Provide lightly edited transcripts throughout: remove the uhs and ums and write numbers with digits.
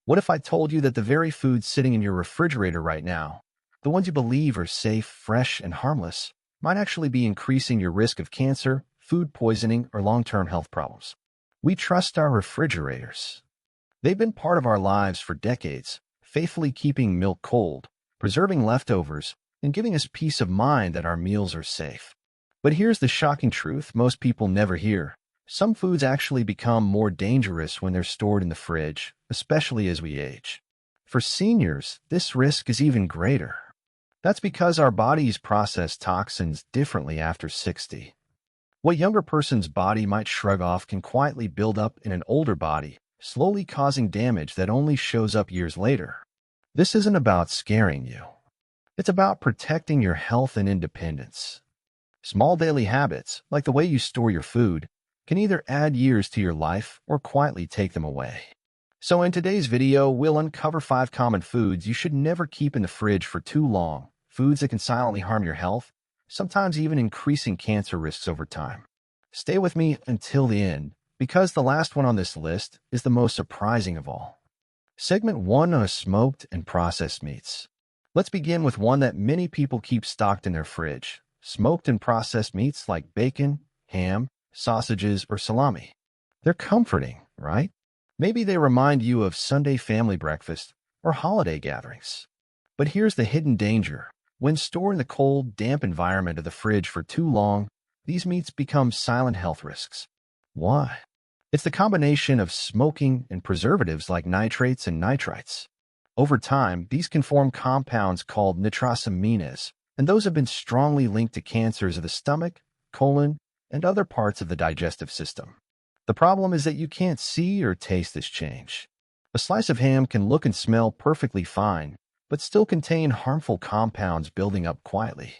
What if I told you that the very foods sitting in your refrigerator right now, the ones you believe are safe, fresh, and harmless, might actually be increasing your risk of cancer, food poisoning, or long-term health problems? We trust our refrigerators. They've been part of our lives for decades, faithfully keeping milk cold, preserving leftovers, and giving us peace of mind that our meals are safe. But here's the shocking truth most people never hear. Some foods actually become more dangerous when they're stored in the fridge, especially as we age. For seniors, this risk is even greater. That's because our bodies process toxins differently after 60. What a younger person's body might shrug off can quietly build up in an older body, slowly causing damage that only shows up years later. This isn't about scaring you. It's about protecting your health and independence. Small daily habits, like the way you store your food, can either add years to your life or quietly take them away. So in today's video, we'll uncover 5 common foods you should never keep in the fridge for too long, foods that can silently harm your health, sometimes even increasing cancer risks over time. Stay with me until the end, because the last one on this list is the most surprising of all. Segment 1 on smoked and processed meats. Let's begin with one that many people keep stocked in their fridge: smoked and processed meats like bacon, ham, sausages, or salami. They're comforting, right? Maybe they remind you of Sunday family breakfast or holiday gatherings. But here's the hidden danger. When stored in the cold, damp environment of the fridge for too long, these meats become silent health risks. Why? It's the combination of smoking and preservatives like nitrates and nitrites. Over time, these can form compounds called nitrosamines, and those have been strongly linked to cancers of the stomach, colon, and other parts of the digestive system. The problem is that you can't see or taste this change. A slice of ham can look and smell perfectly fine, but still contain harmful compounds building up quietly.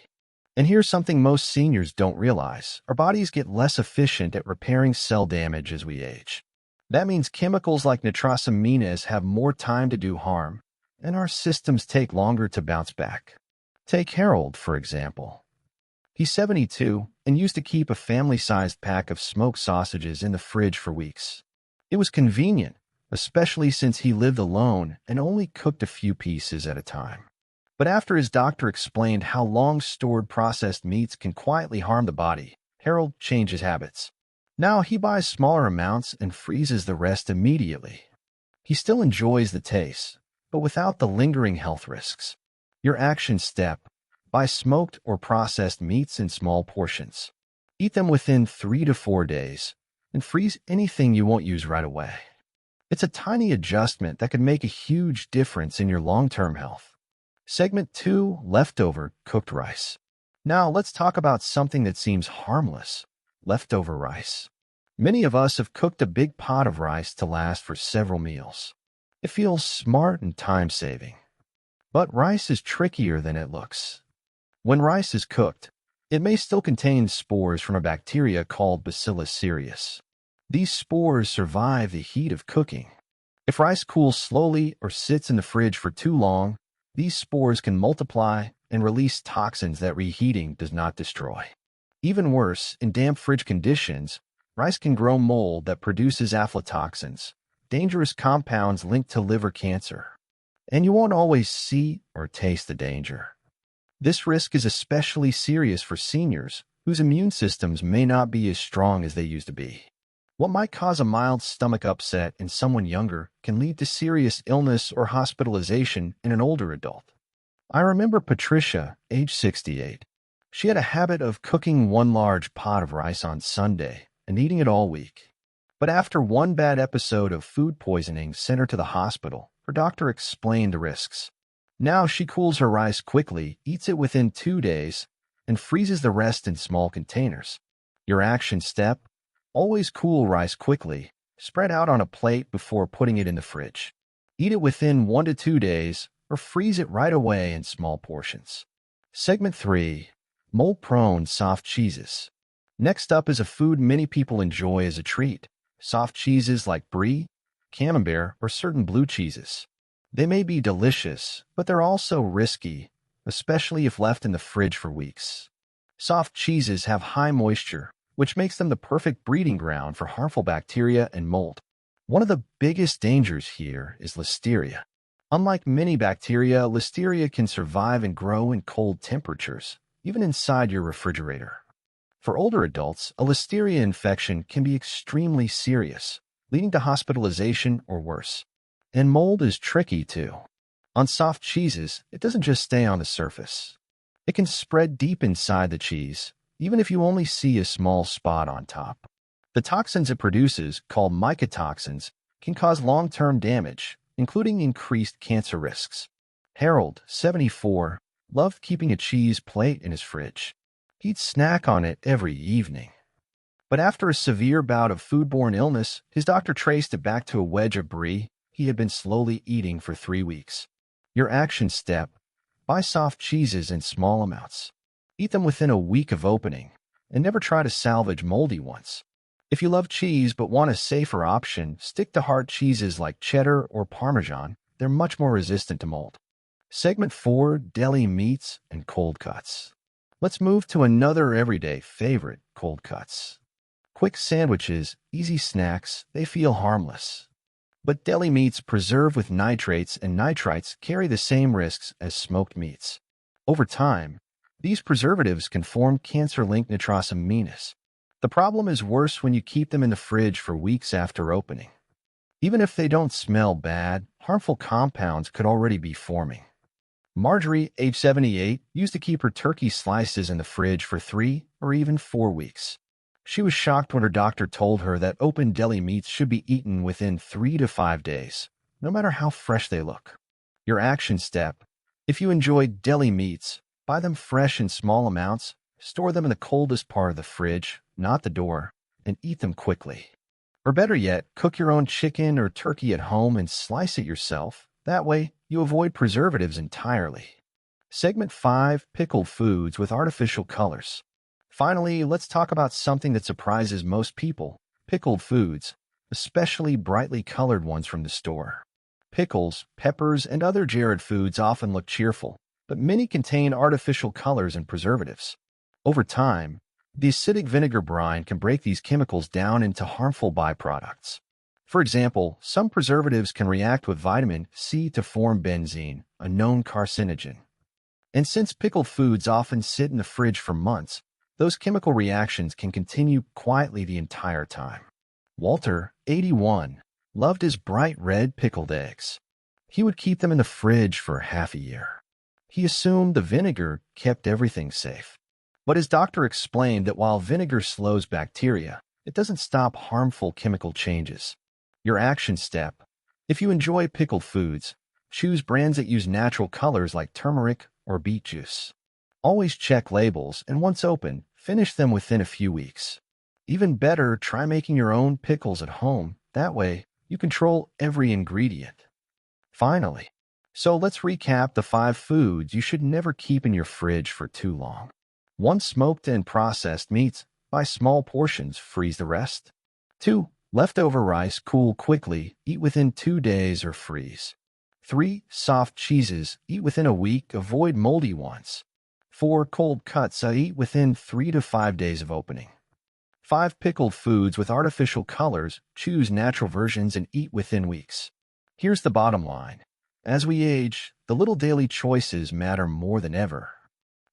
And here's something most seniors don't realize. Our bodies get less efficient at repairing cell damage as we age. That means chemicals like nitrosamines have more time to do harm, and our systems take longer to bounce back. Take Harold, for example. He's 72 and used to keep a family-sized pack of smoked sausages in the fridge for weeks. It was convenient, especially since he lived alone and only cooked a few pieces at a time. But after his doctor explained how long-stored processed meats can quietly harm the body, Harold changed his habits. Now he buys smaller amounts and freezes the rest immediately. He still enjoys the taste, but without the lingering health risks. Your action step: buy smoked or processed meats in small portions. Eat them within 3 to 4 days, and freeze anything you won't use right away. It's a tiny adjustment that could make a huge difference in your long-term health. Segment 2, leftover cooked rice. Now let's talk about something that seems harmless: leftover rice. Many of us have cooked a big pot of rice to last for several meals. It feels smart and time-saving. But rice is trickier than it looks. When rice is cooked, it may still contain spores from a bacteria called Bacillus cereus. These spores survive the heat of cooking. If rice cools slowly or sits in the fridge for too long, these spores can multiply and release toxins that reheating does not destroy. Even worse, in damp fridge conditions, rice can grow mold that produces aflatoxins, dangerous compounds linked to liver cancer. And you won't always see or taste the danger. This risk is especially serious for seniors whose immune systems may not be as strong as they used to be. What might cause a mild stomach upset in someone younger can lead to serious illness or hospitalization in an older adult. I remember Patricia, age 68. She had a habit of cooking one large pot of rice on Sunday and eating it all week. But after one bad episode of food poisoning sent her to the hospital, her doctor explained the risks. Now she cools her rice quickly, eats it within 2 days, and freezes the rest in small containers. Your action step: always cool rice quickly, spread out on a plate before putting it in the fridge. Eat it within 1 to 2 days, or freeze it right away in small portions. Segment 3, mold-prone soft cheeses. Next up is a food many people enjoy as a treat: soft cheeses like brie, camembert, or certain blue cheeses. They may be delicious, but they're also risky, especially if left in the fridge for weeks. Soft cheeses have high moisture, which makes them the perfect breeding ground for harmful bacteria and mold. One of the biggest dangers here is listeria. Unlike many bacteria, listeria can survive and grow in cold temperatures, even inside your refrigerator. For older adults, a listeria infection can be extremely serious, leading to hospitalization or worse. And mold is tricky too. On soft cheeses, it doesn't just stay on the surface. It can spread deep inside the cheese, even if you only see a small spot on top. The toxins it produces, called mycotoxins, can cause long-term damage, including increased cancer risks. Harold, 74, loved keeping a cheese plate in his fridge. He'd snack on it every evening. But after a severe bout of foodborne illness, his doctor traced it back to a wedge of brie he had been slowly eating for 3 weeks. Your action step: buy soft cheeses in small amounts. Eat them within a week of opening, and never try to salvage moldy ones. If you love cheese but want a safer option, stick to hard cheeses like cheddar or Parmesan. They're much more resistant to mold. Segment 4, Deli Meats and Cold Cuts. Let's move to another everyday favorite, cold cuts. Quick sandwiches, easy snacks, they feel harmless. But deli meats preserved with nitrates and nitrites carry the same risks as smoked meats. Over time, these preservatives can form cancer-linked nitrosamines. The problem is worse when you keep them in the fridge for weeks after opening. Even if they don't smell bad, harmful compounds could already be forming. Marjorie, age 78, used to keep her turkey slices in the fridge for 3 or even 4 weeks. She was shocked when her doctor told her that open deli meats should be eaten within 3 to 5 days, no matter how fresh they look. Your action step: if you enjoy deli meats, buy them fresh in small amounts, store them in the coldest part of the fridge, not the door, and eat them quickly. Or better yet, cook your own chicken or turkey at home and slice it yourself. That way, you avoid preservatives entirely. Segment 5, Pickled Foods with Artificial Colors. Finally, let's talk about something that surprises most people: pickled foods, especially brightly colored ones from the store. Pickles, peppers, and other jarred foods often look cheerful, but many contain artificial colors and preservatives. Over time, the acidic vinegar brine can break these chemicals down into harmful byproducts. For example, some preservatives can react with vitamin C to form benzene, a known carcinogen. And since pickled foods often sit in the fridge for months, those chemical reactions can continue quietly the entire time. Walter, 81, loved his bright red pickled eggs. He would keep them in the fridge for half a year. He assumed the vinegar kept everything safe. But his doctor explained that while vinegar slows bacteria, it doesn't stop harmful chemical changes. Your action step: if you enjoy pickled foods, choose brands that use natural colors like turmeric or beet juice. Always check labels, and once open, finish them within a few weeks. Even better, try making your own pickles at home. That way, you control every ingredient. Finally, so let's recap the 5 foods you should never keep in your fridge for too long. 1. Smoked and processed meats. Buy small portions, freeze the rest. 2. Leftover rice, cool quickly, eat within 2 days or freeze. 3. Soft cheeses, eat within a week, avoid moldy ones. 4. Cold cuts, eat within 3 to 5 days of opening. 5. Pickled foods with artificial colors, choose natural versions and eat within weeks. Here's the bottom line: as we age, the little daily choices matter more than ever.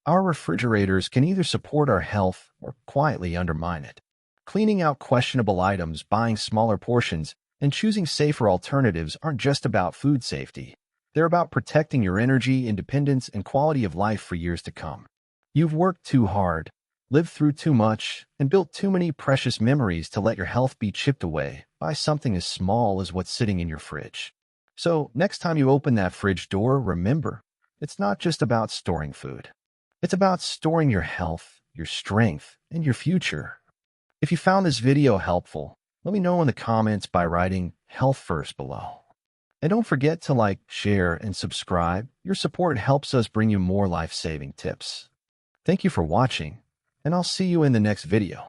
Our refrigerators can either support our health or quietly undermine it. Cleaning out questionable items, buying smaller portions, and choosing safer alternatives aren't just about food safety. They're about protecting your energy, independence, and quality of life for years to come. You've worked too hard, lived through too much, and built too many precious memories to let your health be chipped away by something as small as what's sitting in your fridge. So, next time you open that fridge door, remember, it's not just about storing food. It's about storing your health, your strength, and your future. If you found this video helpful, let me know in the comments by writing "Health First" below. And don't forget to like, share, and subscribe. Your support helps us bring you more life-saving tips. Thank you for watching, and I'll see you in the next video.